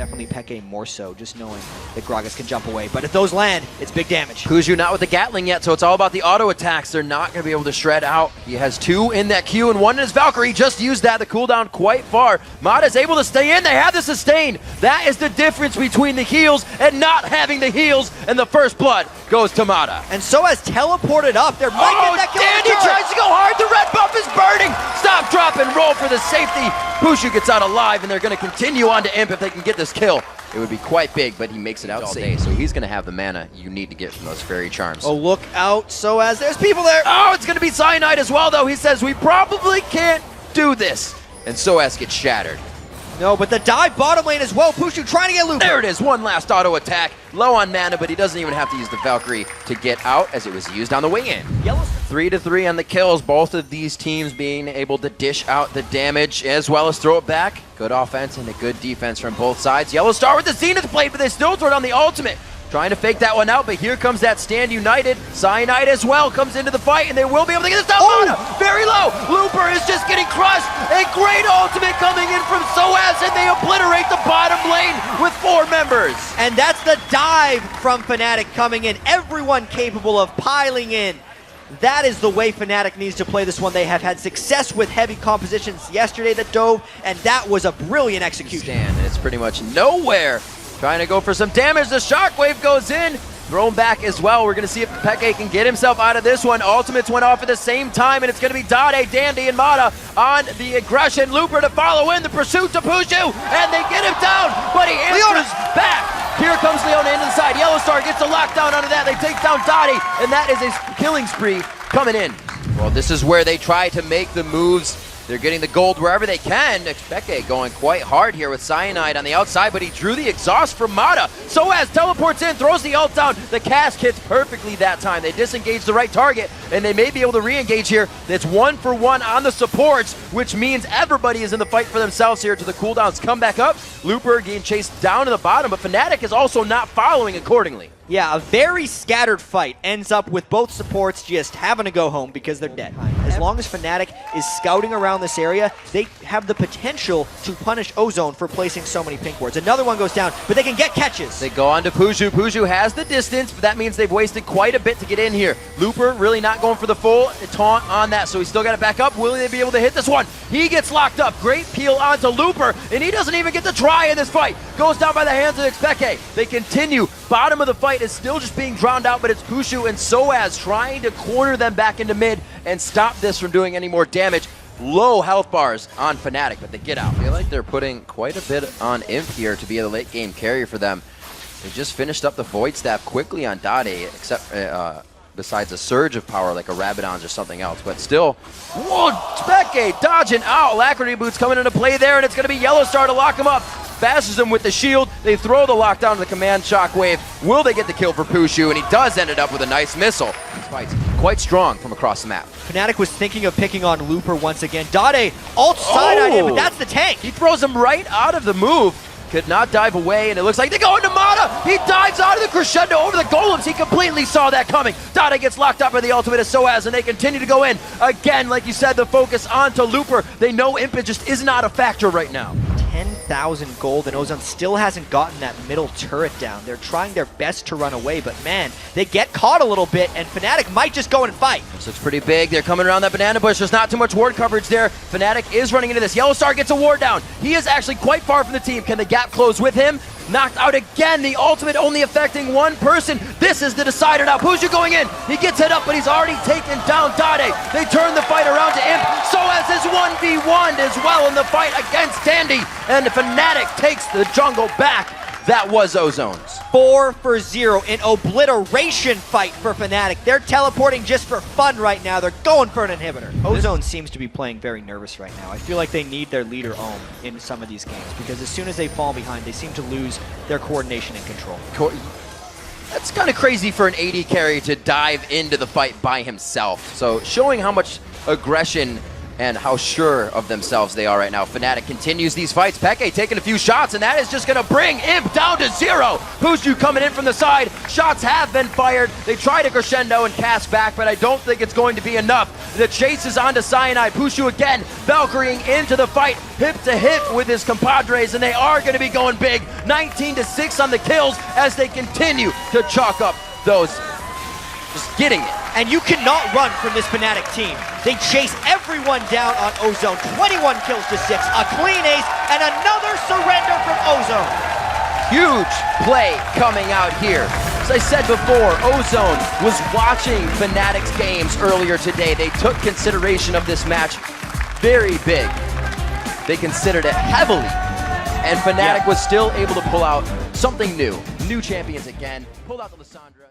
definitely Peke more so, just knowing that Gragas can jump away. But if those land, it's big damage. Puszu not with the Gatling yet, so it's all about the auto attacks. They're not going to be able to shred out. He has 2 in that Q and 1 in his Valkyrie. Just used that, the cooldown quite far. Mata's able to stay in. They have the sustain. That is the difference between the heals and not having the heals, and the first blood goes to Mata. And sOAZ teleported up. There might get that kill. Dade tries to go hard. The red buff is burning. Stop, drop, and roll for the safety. Puszu gets out alive, and they're going to continue on to Imp if they can get this kill. It would be quite big, but he makes it out all day, so he's going to have the mana you need to get from those fairy charms. Oh, look out, sOAZ. There's people there. Oh, it's going to be Cyanide as well, though. He says, we probably can't do this. And sOAZ gets shattered. No, but the dive bottom lane as well. Puszu trying to get looped. There it is, one last auto attack. Low on mana, but he doesn't even have to use the Valkyrie to get out, as it was used on the wing in. 3-3 on the kills. Both of these teams being able to dish out the damage as well as throw it back. Good offense and a good defense from both sides. YellOwStaR with the Zenith Blade, but they still throw it on the ultimate. Trying to fake that one out, but here comes that stand united. Cyanide as well comes into the fight, and they will be able to get this down. Mana very low. Looper is just getting crushed. A great ultimate coming in from sOAZ, and they obliterate the bottom lane with 4 members. And that's the dive from Fnatic coming in. Everyone capable of piling in. That is the way Fnatic needs to play this one. They have had success with heavy compositions yesterday that dove, and that was a brilliant execution. And it's pretty much nowhere. Trying to go for some damage. The shockwave goes in. Thrown back as well. We're going to see if Peke can get himself out of this one. Ultimates went off at the same time, and it's going to be Dade, Dandy, and Mata on the aggression. Looper to follow in. The pursuit to Puszu, and they get him down, but he answers back. Here comes Leona into the side. YellOwStaR gets a lockdown onto that. They take down Dade, and that is a killing spree coming in. Well, this is where they try to make the moves. They're getting the gold wherever they can. xPeke going quite hard here with Cyanide on the outside, but he drew the exhaust from Mata. sOAZ teleports in, throws the ult down. The cast hits perfectly that time. They disengage the right target, and they may be able to re-engage here. It's 1-for-1 on the supports, which means everybody is in the fight for themselves here to the cooldowns come back up. Looper getting chased down to the bottom, but Fnatic is also not following accordingly. Yeah, a very scattered fight ends up with both supports just having to go home because they're dead. As long as Fnatic is scouting around this area, they have the potential to punish Ozone for placing so many pink wards. Another one goes down, but they can get catches. They go on to Puszu. Puszu has the distance, but that means they've wasted quite a bit to get in here. Looper really not going for the full taunt on that, so he's still got it back up. Will they be able to hit this one? He gets locked up. Great peel onto Looper, and he doesn't even get to try in this fight. Goes down by the hands of xPeke. They continue. Bottom of the fight is still just being drowned out, but it's Puszu and sOAZ trying to corner them back into mid and stop this from doing any more damage. Low health bars on Fnatic, but they get out. I feel like they're putting quite a bit on Imp here to be a late game carrier for them. They just finished up the Void Staff quickly on Dade, except besides a surge of power like a Rabadon's or something else. But still, whoa, xPeke dodging out. Alacrity Boots coming into play there, and it's going to be YellOwStaR to lock him up. Bashes him with the shield. They throw the lockdown to the command shockwave. Will they get the kill for Puszu? And he does end it up with a nice missile. This fight's quite strong from across the map. Fnatic was thinking of picking on Looper once again. Dade ult side on him, but that's the tank. He throws him right out of the move. Could not dive away, and it looks like they go into Mata. He dives out of the crescendo over the golems. He completely saw that coming. Dade gets locked up by the ultimate of sOAZ, and they continue to go in. Again, like you said, the focus onto Looper. They know Imp just is not a factor right now. 10,000 gold, and Ozone still hasn't gotten that middle turret down. They're trying their best to run away, but man, they get caught a little bit, and Fnatic might just go and fight. This looks pretty big. They're coming around that banana bush. There's not too much ward coverage there. Fnatic is running into this. YellOwStaR gets a ward down. He is actually quite far from the team. Can the gap close with him? Knocked out again. The ultimate only affecting one person. This is the decider now. Puszu going in. He gets hit up, but he's already taken down Dade. They turn the fight around to Imp. sOAZ is 1v1'd as well in the fight against Dandy. And Fnatic takes the jungle back. That was Ozone's. 4-0 in obliteration fight for Fnatic. They're teleporting just for fun right now. They're going for an inhibitor. Ozone seems to be playing very nervous right now. I feel like they need their leader Homme in some of these games because as soon as they fall behind, they seem to lose their coordination and control. That's kind of crazy for an AD carry to dive into the fight by himself. So showing how much aggression and how sure of themselves they are right now. Fnatic continues these fights. Peke taking a few shots, and that is just going to bring Imp down to 0. Puszu coming in from the side. Shots have been fired. They try to crescendo and cast back, but I don't think it's going to be enough. The chase is onto Cyanide. Puszu again, Valkyrieing into the fight, hip to hip with his compadres, and they are going to be going big. 19-6 on the kills as they continue to chalk up those. Just getting it. And you cannot run from this Fnatic team. They chase everyone down on Ozone. 21 kills to 6, a clean ace, and another surrender from Ozone. Huge play coming out here. As I said before, Ozone was watching Fnatic's games earlier today. They took consideration of this match very big. They considered it heavily. And Fnatic was still able to pull out something new. New champions again. Pulled out the Lissandra.